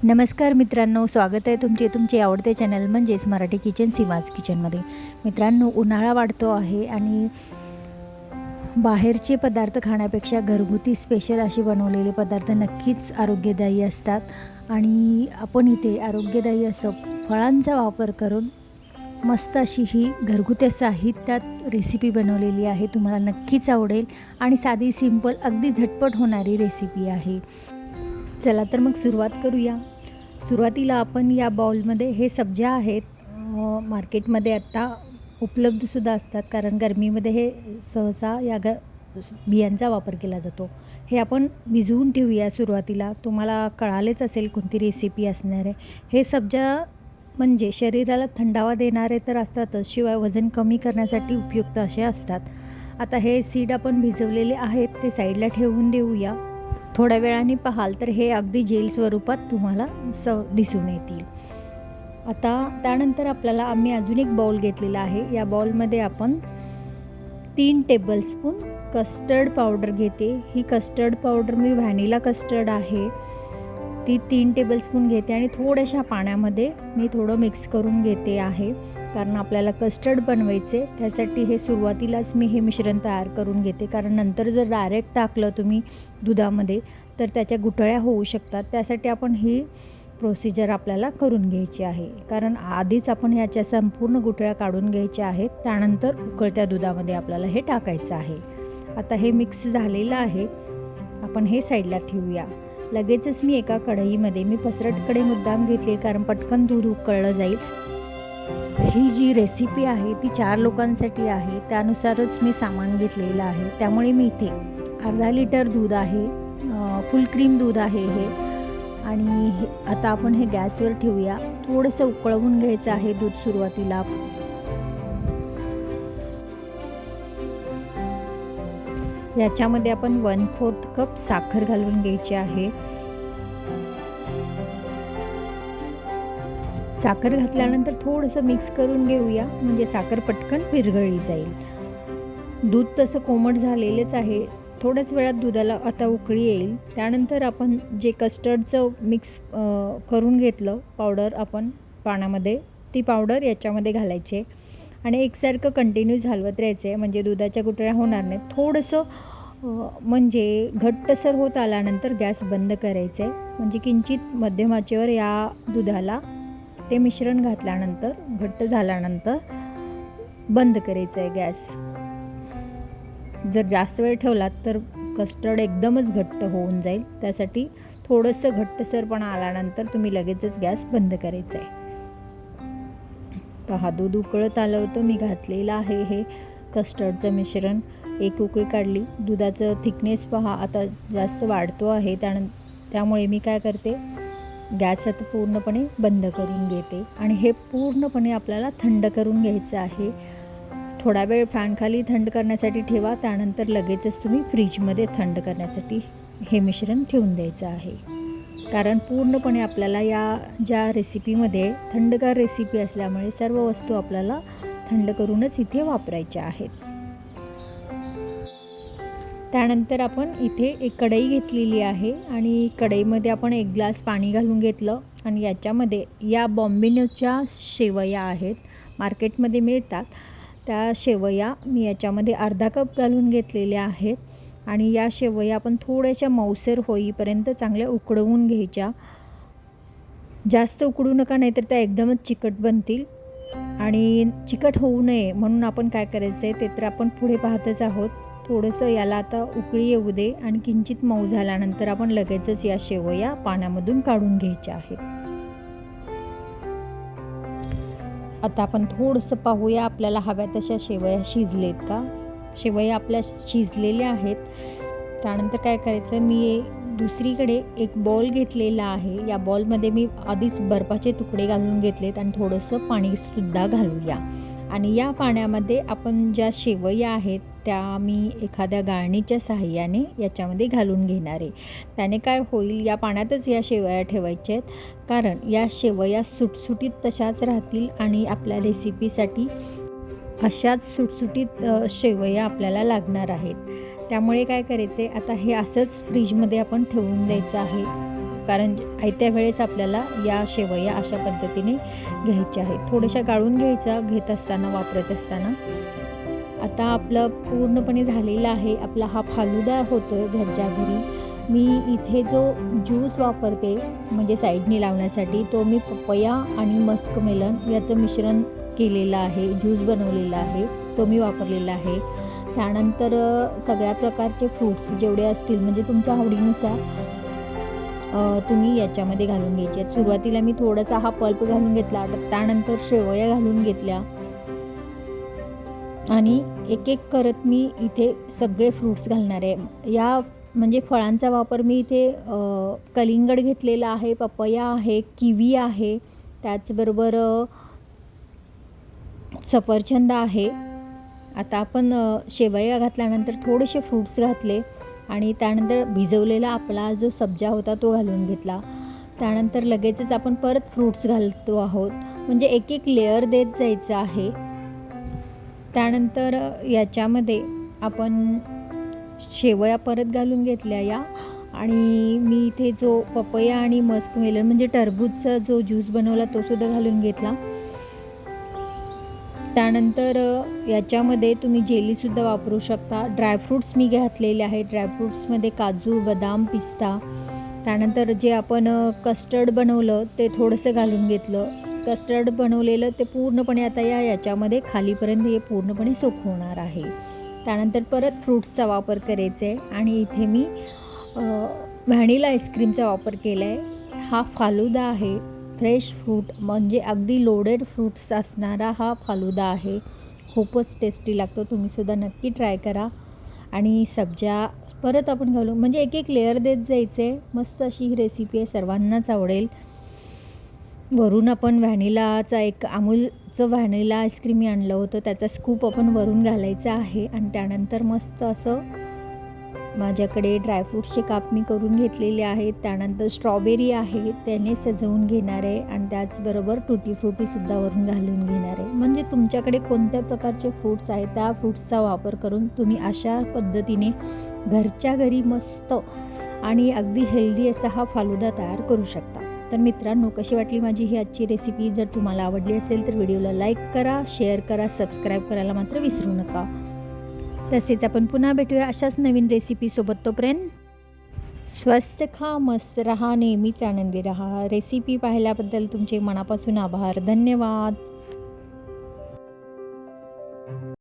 नमस्कार मित्रांनो, स्वागत आहे तुमचे आवडते चॅनल म्हणजेच मराठी किचन सीमाज किचनमध्ये। मित्रांनो, उन्हाळा वाढतो आहे आणि बाहेरचे पदार्थ खाण्यापेक्षा घरगुती स्पेशल असे बनवलेले पदार्थ नक्कीच आरोग्यदायी असतात। आणि आपण इथे आरोग्यदायी असं फळांचा वापर करून मस्त अशी ही घरगुती साहित्यात रेसिपी बनवलेली आहे। तुम्हाला नक्कीच आवडेल आणि साधी सिंपल अगदी झटपट होणारी रेसिपी आहे। चला तर मग सुरुवात करूया। सुरुवातीला आपण या बाउलमध्ये हे सब्ज्या आहेत, मार्केटमध्ये आता उपलब्धसुद्धा असतात, कारण गरमीमध्ये हे सहसा या बियांचा वापर केला जातो। हे आपण भिजवून ठेवूया सुरुवातीला। तुम्हाला कळालेच असेल कोणती रेसिपी असणार आहे। हे सब्ज्या म्हणजे शरीराला थंडावा देणारे तर असतातच, शिवाय वजन कमी करण्यासाठी उपयुक्त असे असतात। आता हे सीड आपण भिजवलेले आहेत ते साईडला ठेवून देऊया। थोड्या वेळाने पाहाल तर हे अगदी जेल स्वरूपात तुम्हाला दिसून येतील। आता त्यानंतर आपल्याला आम्ही अजून एक बाउल घेतलेला आहे। या बाउलमध्ये आपण 3 टेबलस्पून कस्टर्ड पावडर घेते। ही कस्टर्ड पावडर मी व्हॅनिला कस्टर्ड आहे ती 3 टेबलस्पून घेते आणि थोड्याशा पाण्यामध्ये मी थोडं मिक्स करून घेते आहे, कारण आपल्याला कस्टर्ड बनवायचे। त्यासाठी हे सुरुवातीलाच मी हे मिश्रण तयार करून घेते, कारण नंतर जर डायरेक्ट टाकलं तुम्ही दुधामध्ये तर त्याच्या गुठळ्या होऊ शकतात। त्यासाठी आपण ही प्रोसिजर आपल्याला करून घ्यायची आहे, कारण आधीच आपण ह्याच्या संपूर्ण गुठळ्या काढून घ्यायच्या आहेत, त्यानंतर उकळत्या दुधामध्ये आपल्याला हे टाकायचं आहे। आता हे मिक्स झालेलं आहे, आपण हे साईडला ठेवूया। लगेचच मी एका कढईमध्ये मी पसरट कढई मुद्दाम घेतली, कारण पटकन दूध उकळलं जाईल। ही जी रेसिपी आहे ती 4 लोकांसाठी आहे, त्यानुसारच मी सामान घेतलेलं आहे। त्यामुळे मी इथे अर्धा लिटर दूध आहे, फुल क्रीम दूध आहे हे। आणि आता आपण हे गॅसवर ठेवूया। थोडंसं उकळवून घ्यायचं आहे दूध सुरुवातीला। याच्यामध्ये आपण 1/4 कप साखर घालून घ्यायची आहे। साखर घातल्यानंतर थोडंसं मिक्स करून घेऊया, म्हणजे साखर पटकन विरघळली जाईल। दूध तसं कोमट झालेलेच आहे, थोड्याच वेळात दुधाला आता उकळी येईल। त्यानंतर आपण जे कस्टर्डचं मिक्स करून घेतलं पावडर आपण पाण्यामध्ये, ती पावडर याच्यामध्ये घालायचे आणि एकसारखं कंटिन्यूस हलवत राहायचे, म्हणजे दुधाच्या गुठळ्या होणार नाहीत। थोडंसं म्हणजे घट्टसर होत आल्यानंतर गॅस बंद करायचे, म्हणजे किंचित मध्यम आचेवर या दुधाला ते मिश्रण घातल्यानंतर घट्ट झाल्यानंतर बंद करायचं आहे गॅस। जर जास्त वेळ ठेवलात तर कस्टर्ड एकदमच घट्ट होऊन जाईल, त्यासाठी थोडंसं घट्टसरपणा आल्यानंतर तुम्ही लगेचच गॅस बंद करायचं आहे। पहा, दूध उकळत आलं होतं, मी घातलेलं आहे हे कस्टर्डचं मिश्रण। एक उकळी काढली, दुधाचं थिकनेस पहा आता जास्त वाढतो आहे, त्यामुळे मी काय करते, गॅस आता पूर्णपणे बंद करून घेते आणि हे पूर्णपणे आपल्याला थंड करून घ्यायचं आहे। थोडा वेळ फॅनखाली थंड करण्यासाठी ठेवा, त्यानंतर लगेचच तुम्ही फ्रीजमध्ये थंड करण्यासाठी हे मिश्रण ठेवून द्यायचं आहे, कारण पूर्णपणे आपल्याला या ज्या रेसिपीमध्ये थंडगार रेसिपी असल्यामुळे सर्व वस्तू आपल्याला थंड करूनच इथे वापरायच्या आहेत। त्यानंतर आपण इथे एक कढई घेतलेली आहे आणि कढईमध्ये आपण 1 ग्लास पाणी घालून घेतलं आणि याच्यामध्ये या बॉम्बिनोच्या शेवया आहेत, मार्केटमध्ये मिळतात त्या शेवया मी याच्यामध्ये अर्धा कप घालून घेतलेल्या आहेत। आणि या शेवया आपण थोड्याशा मऊसर होईपर्यंत चांगल्या उकडवून घ्यायच्या। जास्त उकडू नका, नाहीतर त्या एकदमच चिकट बनतील आणि चिकट होऊ नये म्हणून आपण काय करायचं आहे ते तर आपण पुढे पाहतच आहोत। थोडंसं याला आता उकळी येऊ दे आणि किंचित मऊ झाल्यानंतर आपण लगेचच या शेवया पाण्यामधून काढून घ्यायच्या आहेत। आता आपण थोडंसं पाहूया आपल्याला हव्या तशा शेवया शिजलेत का। शेवया आपल्या शिजलेल्या आहेत। त्यानंतर काय करायचं, मी दुसरीकडे एक बॉल घेतलेला आहे। या बॉलमध्ये मी आधीच बर्फाचे तुकडे घालून घेतलेत आणि थोडंसं पाणीसुद्धा घालूया आणि या पाण्यामध्ये आपण ज्या शेवया आहेत त्या मी एखाद्या गाळणीच्या साहाय्याने याच्यामध्ये घालून घेणार आहे। त्याने काय होईल, या पाण्यातच या शेवया ठेवायच्या आहेत, कारण या शेवया सुटसुटीत तशाच राहतील आणि आपल्या रेसिपीसाठी अशाच सुटसुटीत शेवया आपल्याला लागणार आहेत। त्यामुळे काय करायचे, आता हे असंच फ्रीजमध्ये आपण ठेवून द्यायचं आहे। कारण आयत्या वेळेस आपल्याला या शेवया अशा पद्धतीने घ्यायच्या आहेत. थोड्याशा गाळून घ्यायचा घेत असताना, वापरत असताना. आता आपलं पूर्णपणे झालेलं आहे. आपला हा फालुदा होतो आहे घरच्या घरी. मी इथे जो ज्यूस वापरते म्हणजे साईडने लावण्यासाठी, तो मी पपया आणि मस्कमेलन याचं मिश्रण केलेलं आहे, ज्यूस बनवलेला आहे, तो मी वापरलेला आहे. त्यानंतर सगळ्या प्रकारचे फ्रूट्स जेवढे असतील म्हणजे तुमच्या आवडीनुसार तुम्ही याच्यामध्ये घालून घ्यायचे आहेत. सुरुवातीला मी थोडासा हा पल्प घालून घेतला, त्यानंतर शेवया घालून घेतल्या आणि एक एक करत मी इथे सगळे फ्रूट्स घालणार आहे. या म्हणजे फळांचा वापर मी इथे कलिंगड घेतलेला आहे, पपया आहे, किवी आहे, त्याचबरोबर सफरचंद आहे. आता आपण शेवया घातल्यानंतर थोडेसे फ्रूट्स घातले आणि त्यानंतर भिजवलेला आपला जो सब्जा होता तो घालून घेतला. त्यानंतर लगेचच आपण परत फ्रूट्स घालतो आहोत, म्हणजे एक एक लेअर देत जायचं आहे. त्यानंतर याच्यामध्ये आपण शेवया परत घालून घेतल्या या, आणि मी इथे जो पपया आणि मस्कमेलन म्हणजे टरबूजचा जो ज्यूस बनवला तो सुद्धा घालून घेतला. त्यानंतर याच्यामध्ये तुम्ही जेलीसुद्धा वापरू शकता. ड्रायफ्रूट्स मी घातलेले आहेत. ड्रायफ्रूट्समध्ये काजू, बदाम, पिस्ता. त्यानंतर जे आपण कस्टर्ड बनवलं ते थोडंसं घालून घेतलं. कस्टर्ड बनवलेलं ते पूर्णपणे आता याच्यामध्ये खालीपर्यंत हे पूर्णपणे सोक होणार आहे. त्यानंतर परत फ्रूट्सचा वापर करायचा आहे आणि इथे मी व्हॅनिला आईस्क्रीमचा वापर केला आहे. हा फालुदा आहे, फ्रेश फ्रूट म्हणजे अगदी लोडेड फ्रूट्स असणारा हा फालुदा आहे. खूपच टेस्टी लागतो. तुम्हीसुद्धा नक्की ट्राय करा. आणि सब्जा परत आपण घालू म्हणजे एक एक लेअर देत जायचे. मस्त अशी ही रेसिपी आहे, सर्वांनाच आवडेल. वरून आपण व्हॅनिलाचा एक अमूलचं व्हॅनिला आईस्क्रीम मी आणलं होतं, त्याचा स्कूप आपण वरून घालायचा आहे. आणि त्यानंतर मस्त असं माझ्याकडे ड्रायफ्रूट्सचे काप मी करून घेतलेले आहेत. त्यानंतर स्ट्रॉबेरी आहे त्याने सजवून घेणार आहे आणि त्याचबरोबर टुटी फ्रुटीसुद्धा वरून घालून घेणार आहे. म्हणजे तुमच्याकडे कोणत्या प्रकारचे फ्रूट्स आहेत त्या फ्रूट्सचा वापर करून तुम्ही अशा पद्धतीने घरच्या घरी मस्त आणि अगदी हेल्दी असा हा फालुदा तयार करू शकता. तर मित्रांनो, कशी वाटली माझी ही आजची रेसिपी? जर तुम्हाला आवडली असेल तर व्हिडिओला लाईक करा, शेअर करा, सबस्क्राईब करायला मात्र विसरू नका. तसेच आपण पुन्हा भेटूया अशाच नवीन रेसिपीसोबत. तोपर्यंत स्वस्त खा, मस्त रहा, नेहमीच आनंदी रहा. रेसिपी पाहिल्याबद्दल तुमचे मनापासून आभार. धन्यवाद.